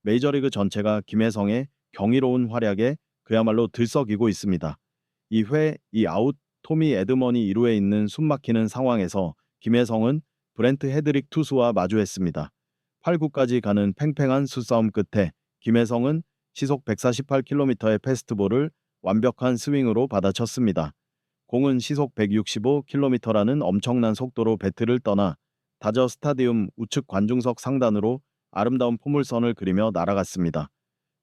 메이저리그 전체가 김혜성의 경이로운 활약에 그야말로 들썩이고 있습니다. 2회 2아웃 토미 에드먼이 2루에 있는 숨막히는 상황에서 김혜성은 브렌트 헤드릭 투수와 마주했습니다. 8구까지 가는 팽팽한 수싸움 끝에 김혜성은 시속 148km의 패스트볼을 완벽한 스윙으로 받아쳤습니다. 공은 시속 165km라는 엄청난 속도로 배트를 떠나 다저 스타디움 우측 관중석 상단으로 아름다운 포물선을 그리며 날아갔습니다.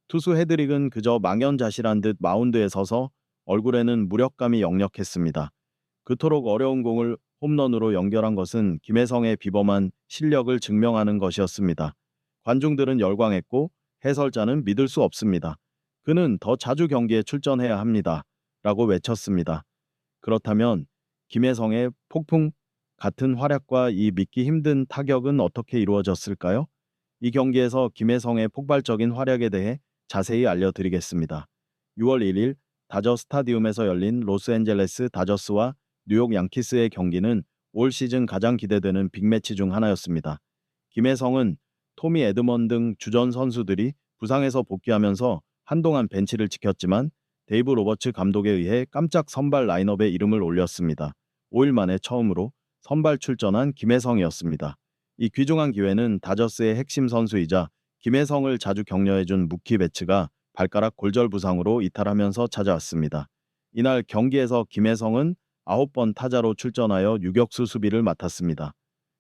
투수 헤드릭은 그저 망연자실한 듯 마운드에 서서 얼굴에는 무력감이 역력했습니다. 그토록 어려운 공을 홈런으로 연결한 것은 김혜성의 비범한 실력을 증명하는 것이었습니다. 관중들은 열광했고 해설자는 믿을 수 없습니다. 그는 더 자주 경기에 출전해야 합니다. 라고 외쳤습니다. 그렇다면 김혜성의 폭풍 같은 활약과 이 믿기 힘든 타격은 어떻게 이루어졌을까요? 이 경기에서 김혜성의 폭발적인 활약에 대해 자세히 알려드리겠습니다. 6월 1일 다저 스타디움에서 열린 로스앤젤레스 다저스와 뉴욕 양키스의 경기는 올 시즌 가장 기대되는 빅매치 중 하나였습니다. 김혜성은 토미 에드먼 등 주전 선수들이 부상에서 복귀하면서 한동안 벤치를 지켰지만 데이브 로버츠 감독에 의해 깜짝 선발 라인업에 이름을 올렸습니다. 5일 만에 처음으로 선발 출전한 김혜성이었습니다. 이 귀중한 기회는 다저스의 핵심 선수이자 김혜성을 자주 격려해준 무키 베츠가 발가락 골절 부상으로 이탈하면서 찾아왔습니다. 이날 경기에서 김혜성은 9번 타자로 출전하여 유격수 수비를 맡았습니다.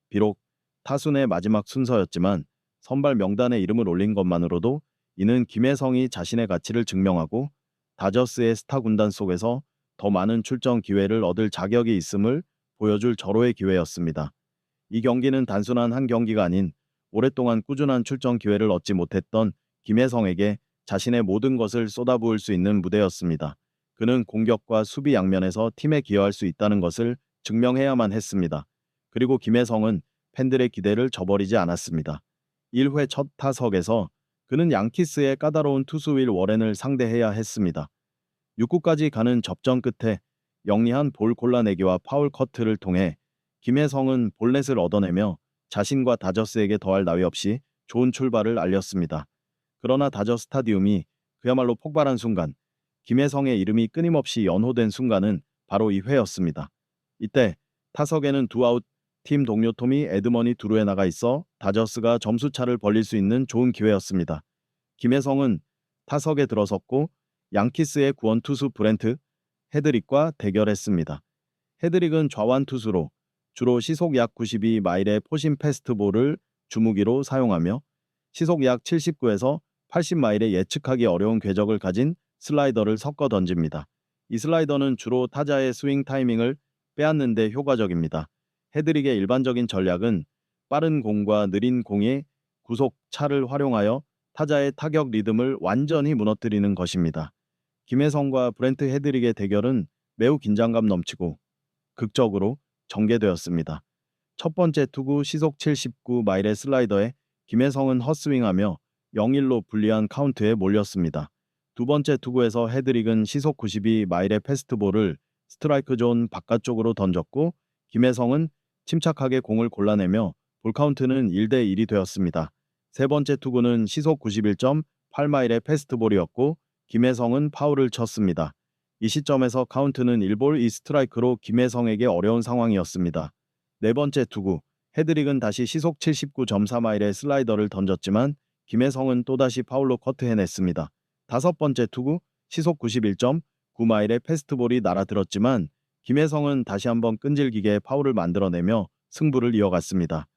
비록 타순의 마지막 순서였지만 선발 명단에 이름을 올린 것만으로도 이는 김혜성이 자신의 가치를 증명하고 다저스의 스타 군단 속에서 더 많은 출전 기회를 얻을 자격이 있음을 보여줄 절호의 기회였습니다. 이 경기는 단순한 한 경기가 아닌 오랫동안 꾸준한 출전 기회를 얻지 못했던 김혜성에게 자신의 모든 것을 쏟아부을 수 있는 무대였습니다. 그는 공격과 수비 양면에서 팀에 기여할 수 있다는 것을 증명해야만 했습니다. 그리고 김혜성은 팬들의 기대를 저버리지 않았습니다. 1회 첫 타석에서 그는 양키스의 까다로운 투수 윌 워렌을 상대해야 했습니다. 6구까지 가는 접전 끝에 영리한 볼 골라내기와 파울 커트를 통해 김혜성은 볼넷을 얻어내며 자신과 다저스에게 더할 나위 없이 좋은 출발을 알렸습니다. 그러나 다저 스타디움이 그야말로 폭발한 순간, 김혜성의 이름이 끊임없이 연호된 순간은 바로 이 회였습니다. 이때 타석에는 두아웃 팀 동료 토미 에드먼이 두루에 나가 있어 다저스가 점수차를 벌릴 수 있는 좋은 기회였습니다. 김혜성은 타석에 들어섰고 양키스의 구원 투수 브렌트 헤드릭과 대결했습니다. 헤드릭은 좌완 투수로 주로 시속 약 92마일의 포심 패스트볼을 주무기로 사용하며 시속 약 79에서 80마일의 예측하기 어려운 궤적을 가진 슬라이더를 섞어 던집니다. 이 슬라이더는 주로 타자의 스윙 타이밍을 빼앗는 데 효과적입니다. 헤드릭의 일반적인 전략은 빠른 공과 느린 공의 구속 차를 활용하여 타자의 타격 리듬을 완전히 무너뜨리는 것입니다. 김혜성과 브렌트 헤드릭의 대결은 매우 긴장감 넘치고 극적으로 전개되었습니다. 첫 번째 투구 시속 79마일의 슬라이더에 김혜성은 헛스윙하며 0-1로 불리한 카운트에 몰렸습니다. 두 번째 투구에서 헤드릭은 시속 92마일의 패스트볼을 스트라이크 존 바깥쪽으로 던졌고 김혜성은 침착하게 공을 골라내며 볼카운트는 1대1이 되었습니다. 세 번째 투구는 시속 91.8마일의 패스트볼이었고 김혜성은 파울을 쳤습니다. 이 시점에서 카운트는 1볼 2스트라이크로 김혜성에게 어려운 상황이었습니다. 네 번째 투구, 헤드릭은 다시 시속 79.4마일의 슬라이더를 던졌지만 김혜성은 또다시 파울로 커트해냈습니다. 다섯 번째 투구, 시속 91.9마일의 패스트볼이 날아들었지만 김혜성은 다시 한번 끈질기게 파울을 만들어내며 승부를 이어갔습니다.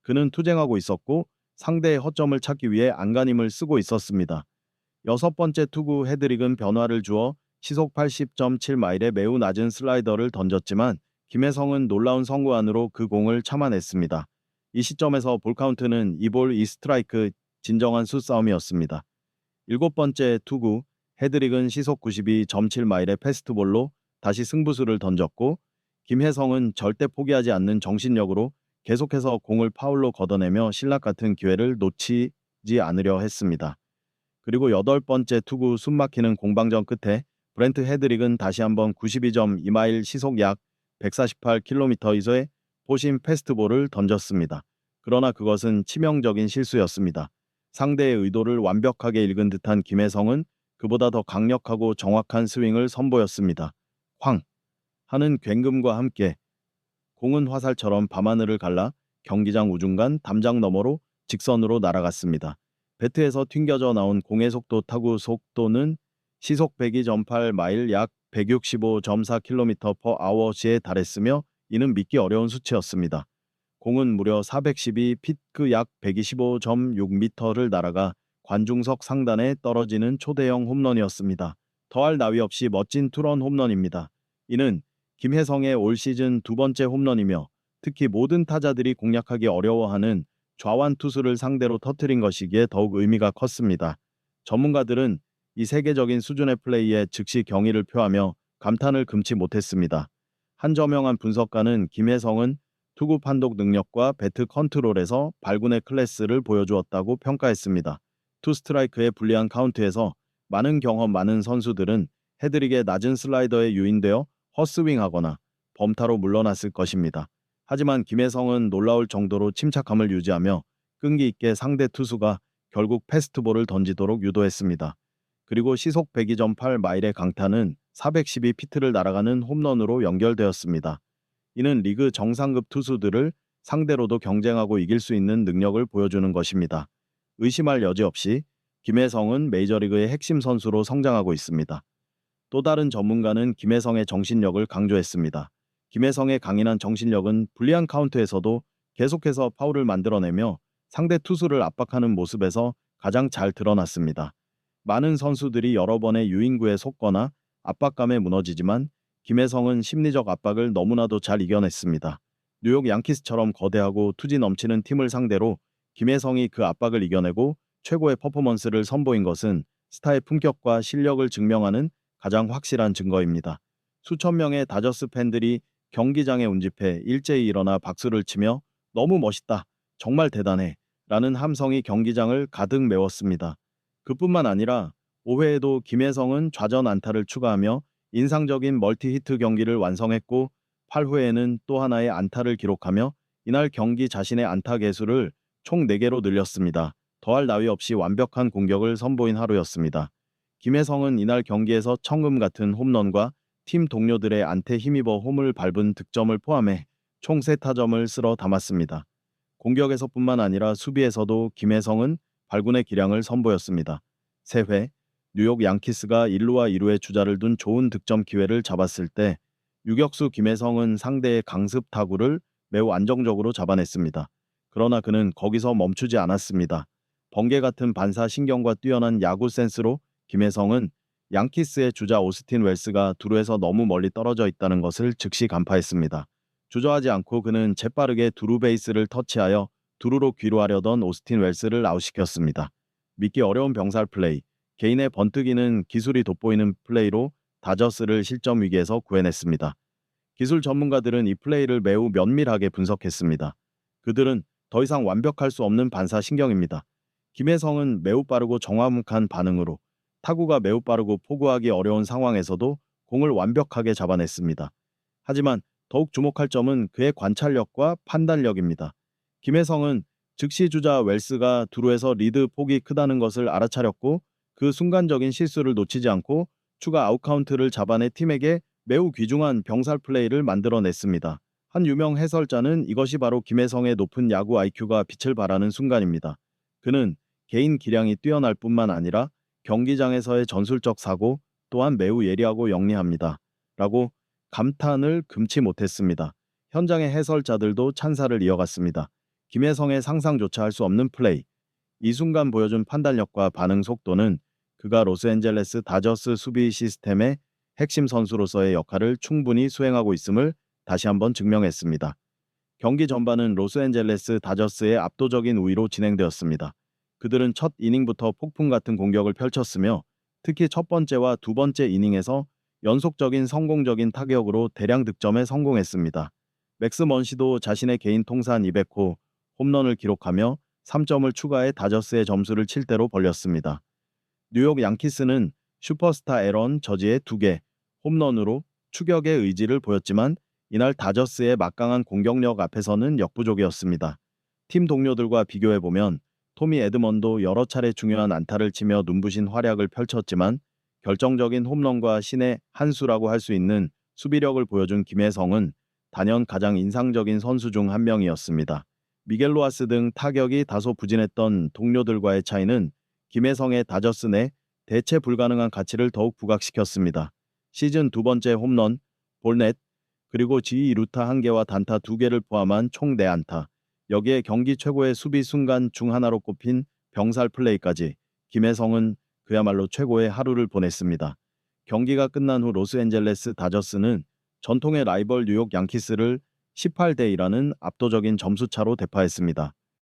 그는 투쟁하고 있었고 상대의 허점을 찾기 위해 안간힘을 쓰고 있었습니다. 여섯 번째 투구 헤드릭은 변화를 주어 시속 80.7마일의 매우 낮은 슬라이더를 던졌지만 김혜성은 놀라운 성구안으로 그 공을 참아냈습니다. 이 시점에서 볼카운트는 2볼 2스트라이크 진정한 수싸움이었습니다. 일곱 번째 투구 헤드릭은 시속 92.7마일의 패스트볼로 다시 승부수를 던졌고 김혜성은 절대 포기하지 않는 정신력으로 계속해서 공을 파울로 걷어내며 신락 같은 기회를 놓치지 않으려 했습니다. 그리고 여덟 번째 투구 숨막히는 공방전 끝에 브렌트 헤드릭은 다시 한번 92.2마일 시속 약 148km/h의 포심 패스트볼을 던졌습니다. 그러나 그것은 치명적인 실수였습니다. 상대의 의도를 완벽하게 읽은 듯한 김혜성은 그보다 더 강력하고 정확한 스윙을 선보였습니다. 쾅! 하는 굉금과 함께 공은 화살처럼 밤하늘을 갈라 경기장 우중간 담장 너머로 직선으로 날아갔습니다. 배트에서 튕겨져 나온 공의 속도 타구 속도는 시속 102.8마일 약 165.4km/h에 달했으며 이는 믿기 어려운 수치였습니다. 공은 무려 412피트 약 125.6m를 날아가 관중석 상단에 떨어지는 초대형 홈런이었습니다. 더할 나위 없이 멋진 투런 홈런입니다. 이는 김혜성의 올 시즌 두 번째 홈런이며 특히 모든 타자들이 공략하기 어려워하는 좌완 투수를 상대로 터뜨린 것이기에 더욱 의미가 컸습니다. 전문가들은 이 세계적인 수준의 플레이에 즉시 경의를 표하며 감탄을 금치 못했습니다. 한 저명한 분석가는 김혜성은 투구 판독 능력과 배트 컨트롤에서 발군의 클래스를 보여주었다고 평가했습니다. 투 스트라이크의 불리한 카운트에서 많은 경험 많은 선수들은 헤드릭의 낮은 슬라이더에 유인되어 헛스윙하거나 범타로 물러났을 것입니다. 하지만 김혜성은 놀라울 정도로 침착함을 유지하며 끈기 있게 상대 투수가 결국 패스트볼을 던지도록 유도했습니다. 그리고 시속 102.8마일의 강타는 412피트를 날아가는 홈런으로 연결되었습니다. 이는 리그 정상급 투수들을 상대로도 경쟁하고 이길 수 있는 능력을 보여주는 것입니다. 의심할 여지 없이 김혜성은 메이저리그의 핵심 선수로 성장하고 있습니다. 또 다른 전문가는 김혜성의 정신력을 강조했습니다. 김혜성의 강인한 정신력은 불리한 카운트에서도 계속해서 파울을 만들어내며 상대 투수를 압박하는 모습에서 가장 잘 드러났습니다. 많은 선수들이 여러 번의 유인구에 속거나 압박감에 무너지지만 김혜성은 심리적 압박을 너무나도 잘 이겨냈습니다. 뉴욕 양키스처럼 거대하고 투지 넘치는 팀을 상대로 김혜성이 그 압박을 이겨내고 최고의 퍼포먼스를 선보인 것은 스타의 품격과 실력을 증명하는 가장 확실한 증거입니다. 수천 명의 다저스 팬들이 경기장에 운집해 일제히 일어나 박수를 치며 "너무 멋있다. 정말 대단해." 라는 함성이 경기장을 가득 메웠습니다. 그뿐만 아니라 5회에도 김혜성은 좌전 안타를 추가하며 인상적인 멀티히트 경기를 완성했고 8회에는 또 하나의 안타를 기록하며 이날 경기 자신의 안타 개수를 총 4개로 늘렸습니다. 더할 나위 없이 완벽한 공격을 선보인 하루였습니다. 김혜성은 이날 경기에서 청금 같은 홈런과 팀 동료들의 안타에 힘입어 홈을 밟은 득점을 포함해 총 3타점을 쓸어 담았습니다. 공격에서뿐만 아니라 수비에서도 김혜성은 발군의 기량을 선보였습니다. 3회 뉴욕 양키스가 1루와 2루에 주자를 둔 좋은 득점 기회를 잡았을 때 유격수 김혜성은 상대의 강습 타구를 매우 안정적으로 잡아냈습니다. 그러나 그는 거기서 멈추지 않았습니다. 번개 같은 반사 신경과 뛰어난 야구 센스로 김혜성은 양키스의 주자 오스틴 웰스가 두루에서 너무 멀리 떨어져 있다는 것을 즉시 간파했습니다. 주저하지 않고 그는 재빠르게 두루 베이스를 터치하여 두루로 귀로하려던 오스틴 웰스를 아웃시켰습니다. 믿기 어려운 병살 플레이, 개인의 번뜩이는 기술이 돋보이는 플레이로 다저스를 실점 위기에서 구해냈습니다. 기술 전문가들은 이 플레이를 매우 면밀하게 분석했습니다. 그들은 더 이상 완벽할 수 없는 반사 신경입니다. 김혜성은 매우 빠르고 정확한 반응으로 타구가 매우 빠르고 포구하기 어려운 상황에서도 공을 완벽하게 잡아냈습니다. 하지만 더욱 주목할 점은 그의 관찰력과 판단력입니다. 김혜성은 즉시 주자 웰스가 두루에서 리드 폭이 크다는 것을 알아차렸고 그 순간적인 실수를 놓치지 않고 추가 아웃카운트를 잡아내 팀에게 매우 귀중한 병살 플레이를 만들어냈습니다. 한 유명 해설자는 이것이 바로 김혜성의 높은 야구 IQ가 빛을 발하는 순간입니다. 그는 개인 기량이 뛰어날 뿐만 아니라 경기장에서의 전술적 사고 또한 매우 예리하고 영리합니다. 라고 감탄을 금치 못했습니다. 현장의 해설자들도 찬사를 이어갔습니다. 김혜성의 상상조차 할 수 없는 플레이. 이 순간 보여준 판단력과 반응 속도는 그가 로스앤젤레스 다저스 수비 시스템의 핵심 선수로서의 역할을 충분히 수행하고 있음을 다시 한번 증명했습니다. 경기 전반은 로스앤젤레스 다저스의 압도적인 우위로 진행되었습니다. 그들은 첫 이닝부터 폭풍 같은 공격을 펼쳤으며 특히 첫 번째와 두 번째 이닝에서 연속적인 성공적인 타격으로 대량 득점에 성공했습니다. 맥스 먼시도 자신의 개인 통산 200호 홈런을 기록하며 3점을 추가해 다저스의 점수를 7대로 벌렸습니다. 뉴욕 양키스는 슈퍼스타 에런 저지의 2개 홈런으로 추격의 의지를 보였지만 이날 다저스의 막강한 공격력 앞에서는 역부족이었습니다. 팀 동료들과 비교해보면 토미 에드먼도 여러 차례 중요한 안타를 치며 눈부신 활약을 펼쳤지만 결정적인 홈런과 신의 한 수라고 할 수 있는 수비력을 보여준 김혜성은 단연 가장 인상적인 선수 중 한 명이었습니다. 미겔 로하스 등 타격이 다소 부진했던 동료들과의 차이는 김혜성의 다저스 내 대체 불가능한 가치를 더욱 부각시켰습니다. 시즌 두 번째 홈런, 볼넷, 그리고 지2루타 1개와 단타 2개를 포함한 총 4안타. 여기에 경기 최고의 수비 순간 중 하나로 꼽힌 병살 플레이까지 김혜성은 그야말로 최고의 하루를 보냈습니다. 경기가 끝난 후 로스앤젤레스 다저스는 전통의 라이벌 뉴욕 양키스를 18대 2라는 압도적인 점수차로 대파했습니다.